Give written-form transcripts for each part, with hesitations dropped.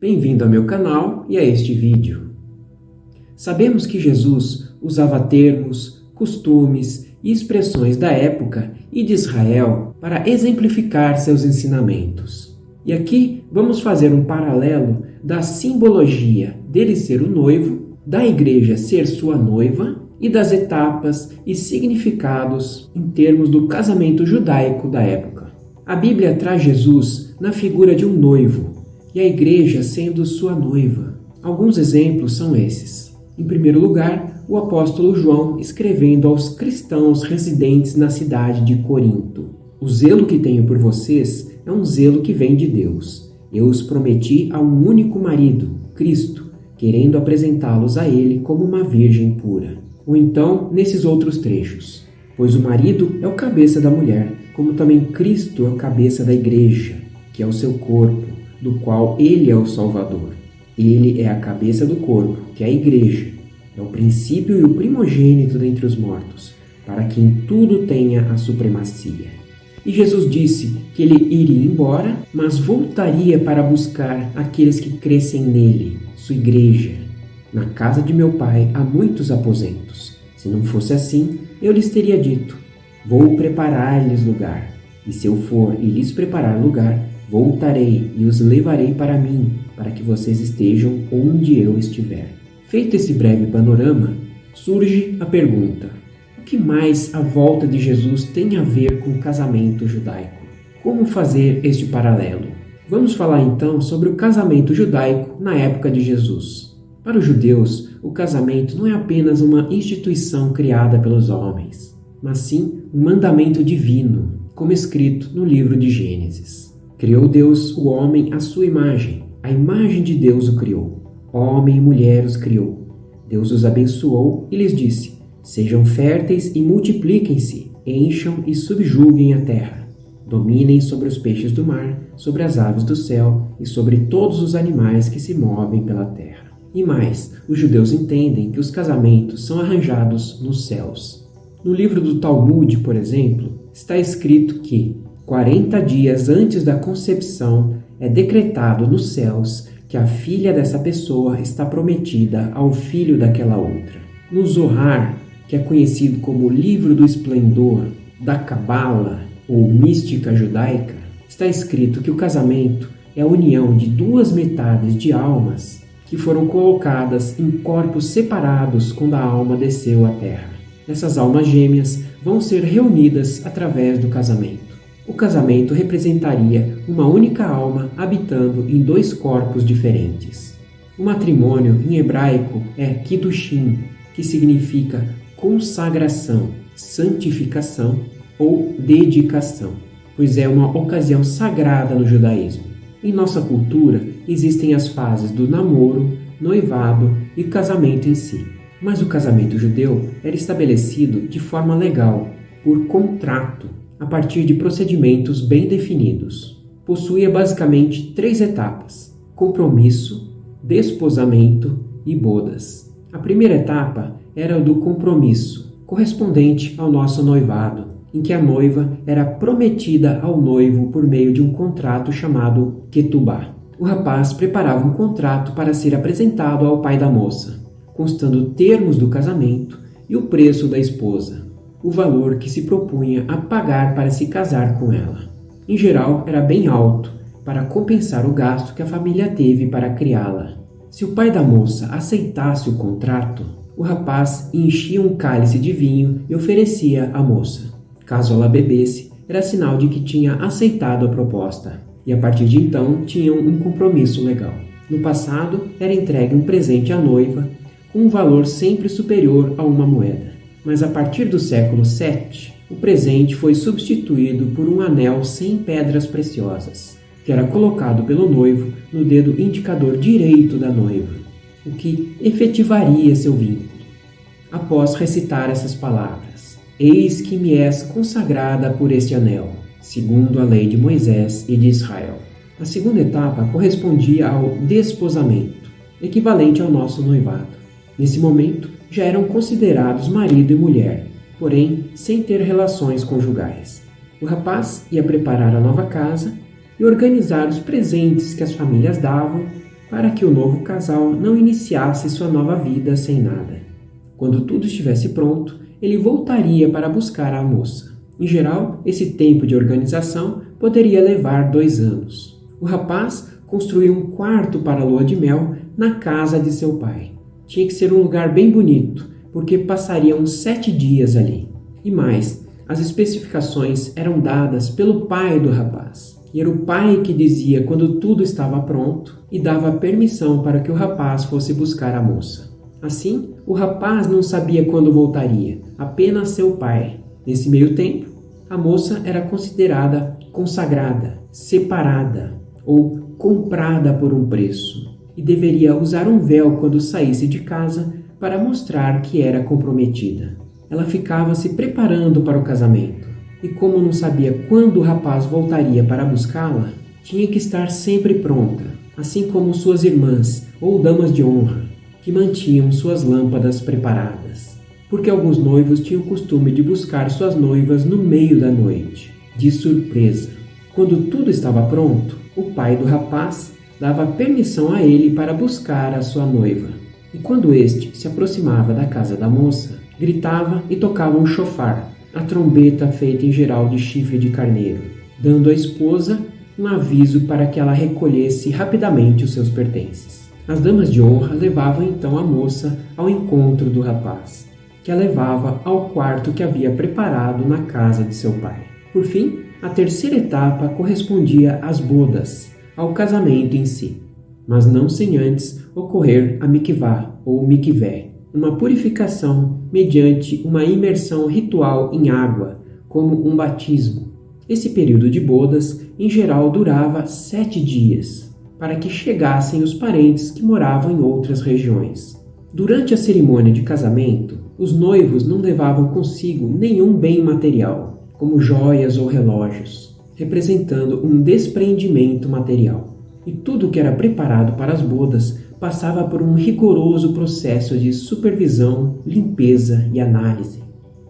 Bem-vindo ao meu canal e a este vídeo. Sabemos que Jesus usava termos, costumes e expressões da época e de Israel para exemplificar seus ensinamentos. E aqui vamos fazer um paralelo da simbologia dele ser o noivo, da igreja ser sua noiva e das etapas e significados em termos do casamento judaico da época. A Bíblia traz Jesus na figura de um noivo e a igreja sendo sua noiva. Alguns exemplos são esses. Em primeiro lugar, o apóstolo João escrevendo aos cristãos residentes na cidade de Corinto. O zelo que tenho por vocês é um zelo que vem de Deus. Eu os prometi a um único marido, Cristo, querendo apresentá-los a ele como uma virgem pura. Ou então, nesses outros trechos. Pois o marido é o cabeça da mulher, como também Cristo é o cabeça da igreja, que é o seu corpo, do qual ele é o Salvador. Ele é a cabeça do corpo, que é a igreja. É o princípio e o primogênito dentre os mortos, para que em tudo tenha a supremacia. E Jesus disse que ele iria embora, mas voltaria para buscar aqueles que crescem nele, sua igreja. Na casa de meu pai há muitos aposentos. Se não fosse assim, eu lhes teria dito: vou preparar-lhes lugar. E se eu for e lhes preparar lugar, voltarei e os levarei para mim, para que vocês estejam onde eu estiver. Feito esse breve panorama, surge a pergunta: o que mais a volta de Jesus tem a ver com o casamento judaico? Como fazer este paralelo? Vamos falar então sobre o casamento judaico na época de Jesus. Para os judeus, o casamento não é apenas uma instituição criada pelos homens, mas sim um mandamento divino, como escrito no livro de Gênesis. Criou Deus o homem à sua imagem, a imagem de Deus o criou. Homem e mulher os criou. Deus os abençoou e lhes disse: sejam férteis e multipliquem-se, encham e subjuguem a terra. Dominem sobre os peixes do mar, sobre as aves do céu e sobre todos os animais que se movem pela terra. E mais, os judeus entendem que os casamentos são arranjados nos céus. No livro do Talmud, por exemplo, está escrito que 40 dias antes da concepção é decretado nos céus que a filha dessa pessoa está prometida ao filho daquela outra. No Zohar, que é conhecido como Livro do Esplendor, da Cabala ou mística judaica, está escrito que o casamento é a união de duas metades de almas que foram colocadas em corpos separados quando a alma desceu à terra. Essas almas gêmeas vão ser reunidas através do casamento. O casamento representaria uma única alma habitando em dois corpos diferentes. O matrimônio em hebraico é Kiddushin, que significa consagração, santificação ou dedicação, pois é uma ocasião sagrada no judaísmo. Em nossa cultura, existem as fases do namoro, noivado e casamento em si. Mas o casamento judeu era estabelecido de forma legal, por contrato, a partir de procedimentos bem definidos. Possuía basicamente 3 etapas: compromisso, desposamento e bodas. A primeira etapa era o do compromisso, correspondente ao nosso noivado, em que a noiva era prometida ao noivo por meio de um contrato chamado ketubá. O rapaz preparava um contrato para ser apresentado ao pai da moça, constando termos do casamento e o preço da esposa, o valor que se propunha a pagar para se casar com ela. Em geral, era bem alto, para compensar o gasto que a família teve para criá-la. Se o pai da moça aceitasse o contrato, o rapaz enchia um cálice de vinho e oferecia à moça. Caso ela bebesse, era sinal de que tinha aceitado a proposta, e a partir de então tinham um compromisso legal. No passado, era entregue um presente à noiva, com um valor sempre superior a uma moeda. Mas a partir do século VII, o presente foi substituído por um anel sem pedras preciosas, que era colocado pelo noivo no dedo indicador direito da noiva, o que efetivaria seu vínculo. Após recitar essas palavras: eis que me és consagrada por este anel, segundo a lei de Moisés e de Israel. A segunda etapa correspondia ao desposamento, equivalente ao nosso noivado. Nesse momento, já eram considerados marido e mulher, porém sem ter relações conjugais. O rapaz ia preparar a nova casa e organizar os presentes que as famílias davam para que o novo casal não iniciasse sua nova vida sem nada. Quando tudo estivesse pronto, ele voltaria para buscar a moça. Em geral, esse tempo de organização poderia levar 2 anos. O rapaz construiu um quarto para a lua de mel na casa de seu pai. Tinha que ser um lugar bem bonito, porque passariam 7 dias ali. E mais, as especificações eram dadas pelo pai do rapaz. E era o pai que dizia quando tudo estava pronto e dava permissão para que o rapaz fosse buscar a moça. Assim, o rapaz não sabia quando voltaria, apenas seu pai. Nesse meio tempo, a moça era considerada consagrada, separada ou comprada por um preço e deveria usar um véu quando saísse de casa para mostrar que era comprometida. Ela ficava se preparando para o casamento e, como não sabia quando o rapaz voltaria para buscá-la, tinha que estar sempre pronta, assim como suas irmãs ou damas de honra, que mantinham suas lâmpadas preparadas, porque alguns noivos tinham o costume de buscar suas noivas no meio da noite, de surpresa. Quando tudo estava pronto, o pai do rapaz dava permissão a ele para buscar a sua noiva. E quando este se aproximava da casa da moça, gritava e tocava um chofar, a trombeta feita em geral de chifre de carneiro, dando à esposa um aviso para que ela recolhesse rapidamente os seus pertences. As damas de honra levavam então a moça ao encontro do rapaz, que a levava ao quarto que havia preparado na casa de seu pai. Por fim, a terceira etapa correspondia às bodas, ao casamento em si, mas não sem antes ocorrer a mikvá ou mikvé, uma purificação mediante uma imersão ritual em água, como um batismo. Esse período de bodas, em geral, durava 7 dias, para que chegassem os parentes que moravam em outras regiões. Durante a cerimônia de casamento, os noivos não levavam consigo nenhum bem material, como joias ou relógios, representando um despreendimento material. E tudo que era preparado para as bodas passava por um rigoroso processo de supervisão, limpeza e análise.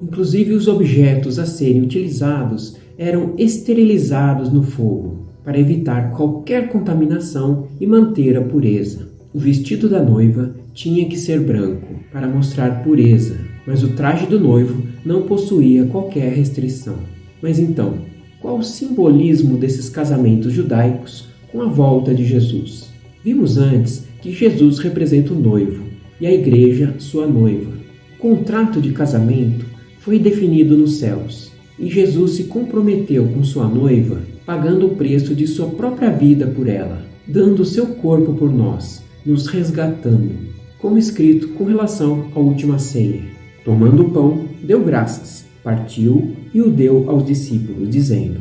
Inclusive os objetos a serem utilizados eram esterilizados no fogo, para evitar qualquer contaminação e manter a pureza. O vestido da noiva tinha que ser branco, para mostrar pureza, mas o traje do noivo não possuía qualquer restrição. Mas então, qual o simbolismo desses casamentos judaicos com a volta de Jesus? Vimos antes que Jesus representa o noivo e a igreja sua noiva. O contrato de casamento foi definido nos céus e Jesus se comprometeu com sua noiva, pagando o preço de sua própria vida por ela, dando seu corpo por nós, nos resgatando, como escrito com relação à última ceia. Tomando o pão, deu graças, partiu e o deu aos discípulos, dizendo: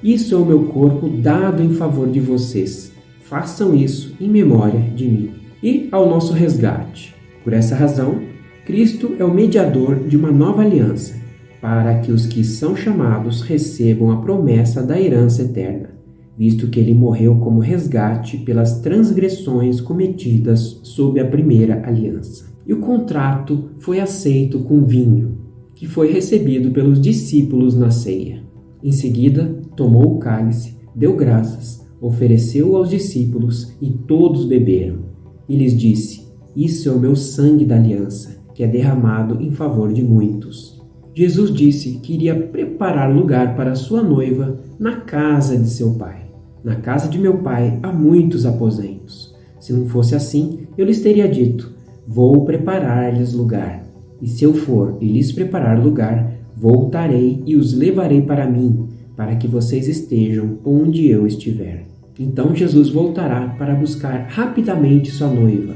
"Isso é o meu corpo dado em favor de vocês. Façam isso em memória de mim." E ao nosso resgate. Por essa razão, Cristo é o mediador de uma nova aliança, para que os que são chamados recebam a promessa da herança eterna, visto que ele morreu como resgate pelas transgressões cometidas sob a primeira aliança. E o contrato foi aceito com vinho, que foi recebido pelos discípulos na ceia. Em seguida, tomou o cálice, deu graças, ofereceu aos discípulos e todos beberam. E lhes disse: "Isso é o meu sangue da aliança, que é derramado em favor de muitos." Jesus disse que iria preparar lugar para sua noiva na casa de seu pai. "Na casa de meu pai há muitos aposentos. Se não fosse assim, eu lhes teria dito: vou preparar-lhes lugar. E se eu for e lhes preparar lugar, voltarei e os levarei para mim, para que vocês estejam onde eu estiver." Então Jesus voltará para buscar rapidamente sua noiva,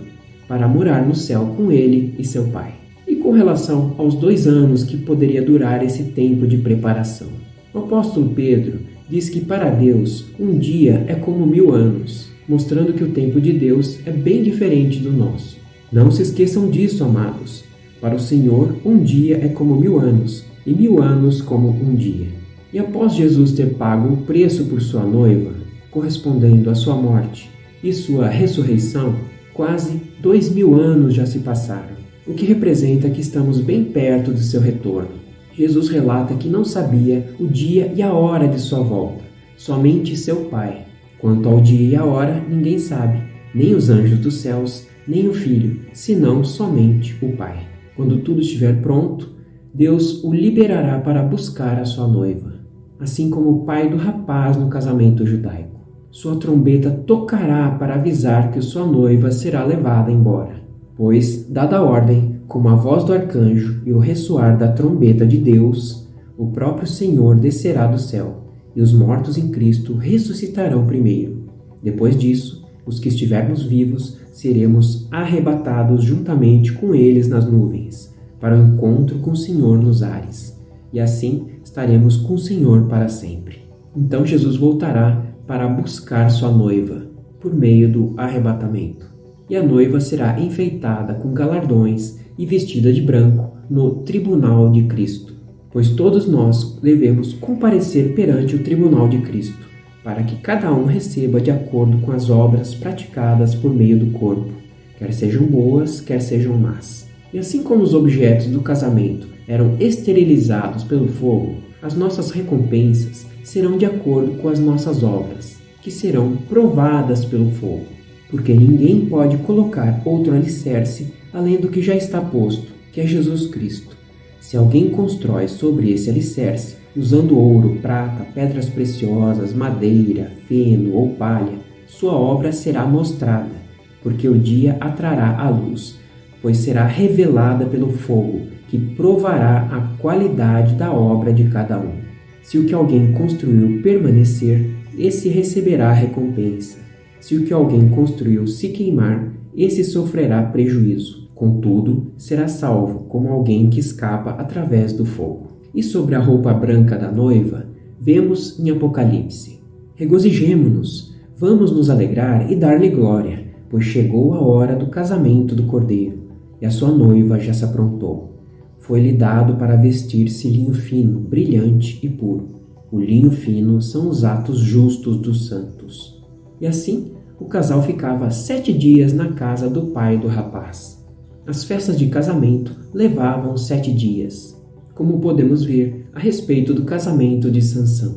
para morar no céu com ele e seu pai. E com relação aos 2 anos que poderia durar esse tempo de preparação, o apóstolo Pedro diz que para Deus um dia é como 1000 anos, mostrando que o tempo de Deus é bem diferente do nosso. Não se esqueçam disso, amados. Para o Senhor, um dia é como 1000 anos, e 1000 anos como um dia. E após Jesus ter pago o preço por sua noiva, correspondendo à sua morte e sua ressurreição, quase 2000 anos já se passaram, o que representa que estamos bem perto de seu retorno. Jesus relata que não sabia o dia e a hora de sua volta, somente seu Pai. Quanto ao dia e a hora, ninguém sabe, nem os anjos dos céus, nem o Filho, senão somente o Pai. Quando tudo estiver pronto, Deus o liberará para buscar a sua noiva, assim como o pai do rapaz no casamento judaico. Sua trombeta tocará para avisar que sua noiva será levada embora. Pois, dada a ordem, como a voz do arcanjo e o ressoar da trombeta de Deus, o próprio Senhor descerá do céu, e os mortos em Cristo ressuscitarão primeiro. Depois disso, os que estivermos vivos seremos arrebatados juntamente com eles nas nuvens, para o encontro com o Senhor nos ares, e assim estaremos com o Senhor para sempre. Então Jesus voltará para buscar sua noiva, por meio do arrebatamento. E a noiva será enfeitada com galardões e vestida de branco no tribunal de Cristo. Pois todos nós devemos comparecer perante o tribunal de Cristo, para que cada um receba de acordo com as obras praticadas por meio do corpo, quer sejam boas, quer sejam más. E assim como os objetos do casamento eram esterilizados pelo fogo, as nossas recompensas serão de acordo com as nossas obras, que serão provadas pelo fogo. Porque ninguém pode colocar outro alicerce além do que já está posto, que é Jesus Cristo. Se alguém constrói sobre esse alicerce, usando ouro, prata, pedras preciosas, madeira, feno ou palha, sua obra será mostrada, porque o dia a trará à luz, pois será revelada pelo fogo, que provará a qualidade da obra de cada um. Se o que alguém construiu permanecer, esse receberá recompensa. Se o que alguém construiu se queimar, esse sofrerá prejuízo. Contudo, será salvo como alguém que escapa através do fogo. E sobre a roupa branca da noiva, vemos em Apocalipse: regozijemo-nos, vamos nos alegrar e dar-lhe glória, pois chegou a hora do casamento do Cordeiro, e a sua noiva já se aprontou. Foi-lhe dado para vestir-se linho fino, brilhante e puro. O linho fino são os atos justos dos santos. E assim, o casal ficava 7 dias na casa do pai do rapaz. As festas de casamento levavam 7 dias, como podemos ver a respeito do casamento de Sansão.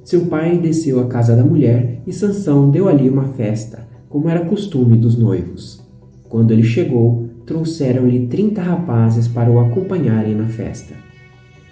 Seu pai desceu à casa da mulher e Sansão deu ali uma festa, como era costume dos noivos. Quando ele chegou, trouxeram-lhe 30 rapazes para o acompanharem na festa.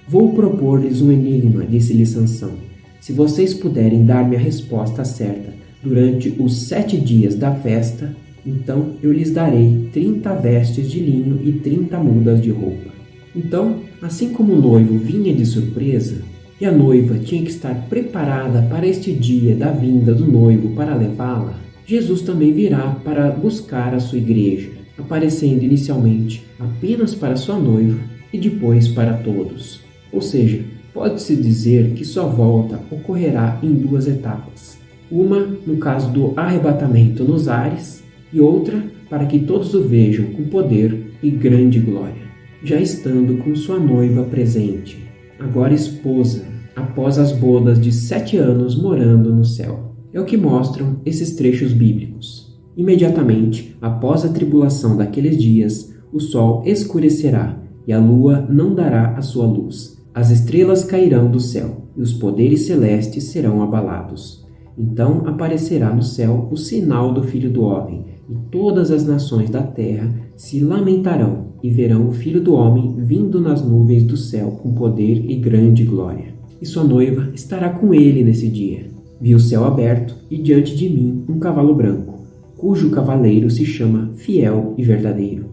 Vou propor-lhes um enigma, disse-lhe Sansão. Se vocês puderem dar-me a resposta certa durante os 7 dias da festa, então eu lhes darei 30 vestes de linho e 30 mudas de roupa. Então, assim como o noivo vinha de surpresa, e a noiva tinha que estar preparada para este dia da vinda do noivo para levá-la, Jesus também virá para buscar a sua igreja, aparecendo inicialmente apenas para sua noiva e depois para todos. Ou seja, pode-se dizer que sua volta ocorrerá em 2 etapas. Uma no caso do arrebatamento nos ares e outra para que todos o vejam com poder e grande glória, já estando com sua noiva presente, agora esposa, após as bodas de 7 anos morando no céu. É o que mostram esses trechos bíblicos. Imediatamente após a tribulação daqueles dias, o sol escurecerá e a lua não dará a sua luz. As estrelas cairão do céu e os poderes celestes serão abalados. Então aparecerá no céu o sinal do Filho do Homem, e todas as nações da terra se lamentarão e verão o Filho do Homem vindo nas nuvens do céu com poder e grande glória. E sua noiva estará com ele nesse dia. Vi o céu aberto e diante de mim um cavalo branco, cujo cavaleiro se chama Fiel e Verdadeiro.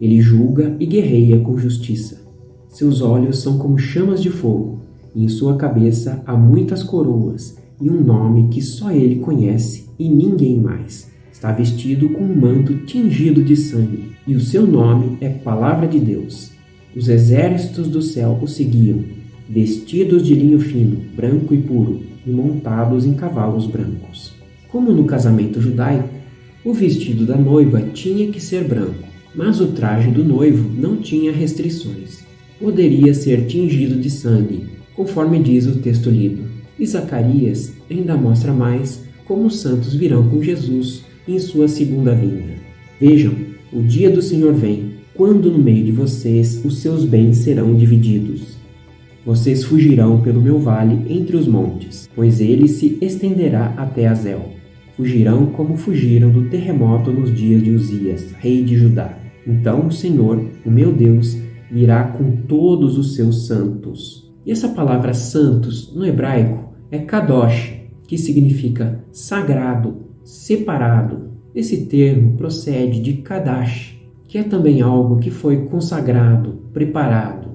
Ele julga e guerreia com justiça. Seus olhos são como chamas de fogo, e em sua cabeça há muitas coroas, e um nome que só ele conhece e ninguém mais. Está vestido com um manto tingido de sangue, e o seu nome é Palavra de Deus. Os exércitos do céu o seguiam, vestidos de linho fino, branco e puro, e montados em cavalos brancos. Como no casamento judaico, o vestido da noiva tinha que ser branco, mas o traje do noivo não tinha restrições. Poderia ser tingido de sangue, conforme diz o texto lido. E Zacarias ainda mostra mais como os santos virão com Jesus em sua segunda vinda. Vejam, o dia do Senhor vem, quando no meio de vocês os seus bens serão divididos. Vocês fugirão pelo meu vale entre os montes, pois ele se estenderá até Azel. fugirão como fugiram do terremoto nos dias de Uzias, rei de Judá. Então o Senhor, o meu Deus, virá com todos os seus santos. E essa palavra santos, no hebraico, é kadosh, que significa sagrado, separado. Esse termo procede de kadash, que é também algo que foi consagrado, preparado.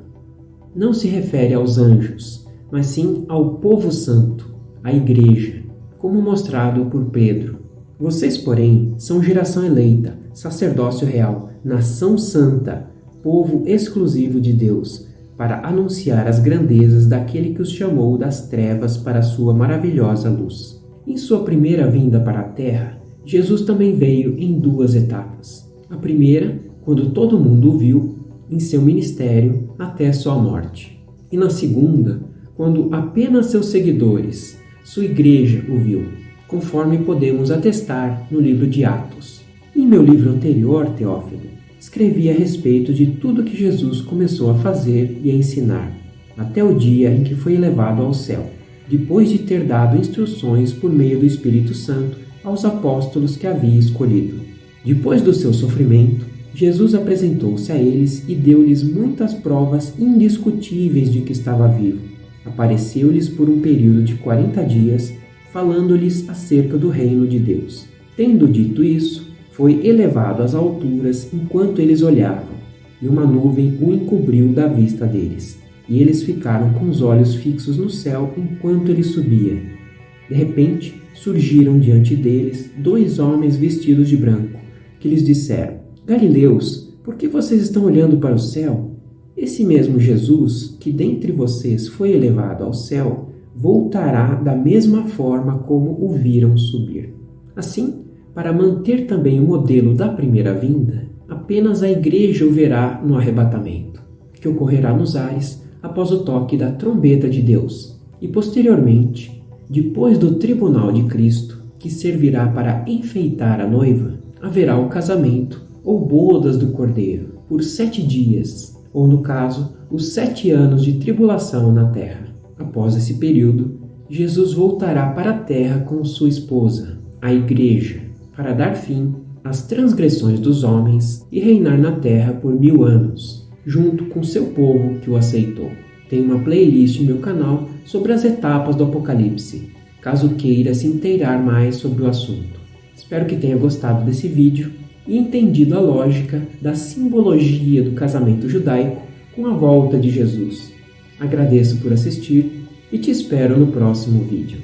Não se refere aos anjos, mas sim ao povo santo, à igreja, como mostrado por Pedro. Vocês, porém, são geração eleita, sacerdócio real, nação santa, povo exclusivo de Deus, para anunciar as grandezas daquele que os chamou das trevas para a sua maravilhosa luz. Em sua primeira vinda para a terra, Jesus também veio em duas etapas. A primeira, quando todo mundo o viu, em seu ministério até sua morte. E na segunda, quando apenas seus seguidores, sua igreja, o viu, conforme podemos atestar no livro de Atos. Em meu livro anterior, Teófilo, escrevi a respeito de tudo que Jesus começou a fazer e a ensinar, até o dia em que foi elevado ao céu, depois de ter dado instruções por meio do Espírito Santo aos apóstolos que havia escolhido. Depois do seu sofrimento, Jesus apresentou-se a eles e deu-lhes muitas provas indiscutíveis de que estava vivo. Apareceu-lhes por um período de 40 dias, falando-lhes acerca do reino de Deus. Tendo dito isso, foi elevado às alturas enquanto eles olhavam, e uma nuvem o encobriu da vista deles. E eles ficaram com os olhos fixos no céu enquanto ele subia. De repente, surgiram diante deles 2 homens vestidos de branco, que lhes disseram: Galileus, por que vocês estão olhando para o céu? Esse mesmo Jesus, que dentre vocês foi elevado ao céu, voltará da mesma forma como o viram subir. Assim, para manter também o modelo da primeira vinda, apenas a igreja o verá no arrebatamento, que ocorrerá nos ares após o toque da trombeta de Deus. E posteriormente, depois do tribunal de Cristo, que servirá para enfeitar a noiva, haverá o casamento ou bodas do Cordeiro, por 7 dias, ou no caso, os 7 anos de tribulação na terra. Após esse período, Jesus voltará para a terra com sua esposa, a Igreja, para dar fim às transgressões dos homens e reinar na terra por 1000 anos, junto com seu povo que o aceitou. Tem uma playlist em meu canal sobre as etapas do Apocalipse, caso queira se inteirar mais sobre o assunto. Espero que tenha gostado desse vídeo e entendido a lógica da simbologia do casamento judaico com a volta de Jesus. Agradeço por assistir e te espero no próximo vídeo.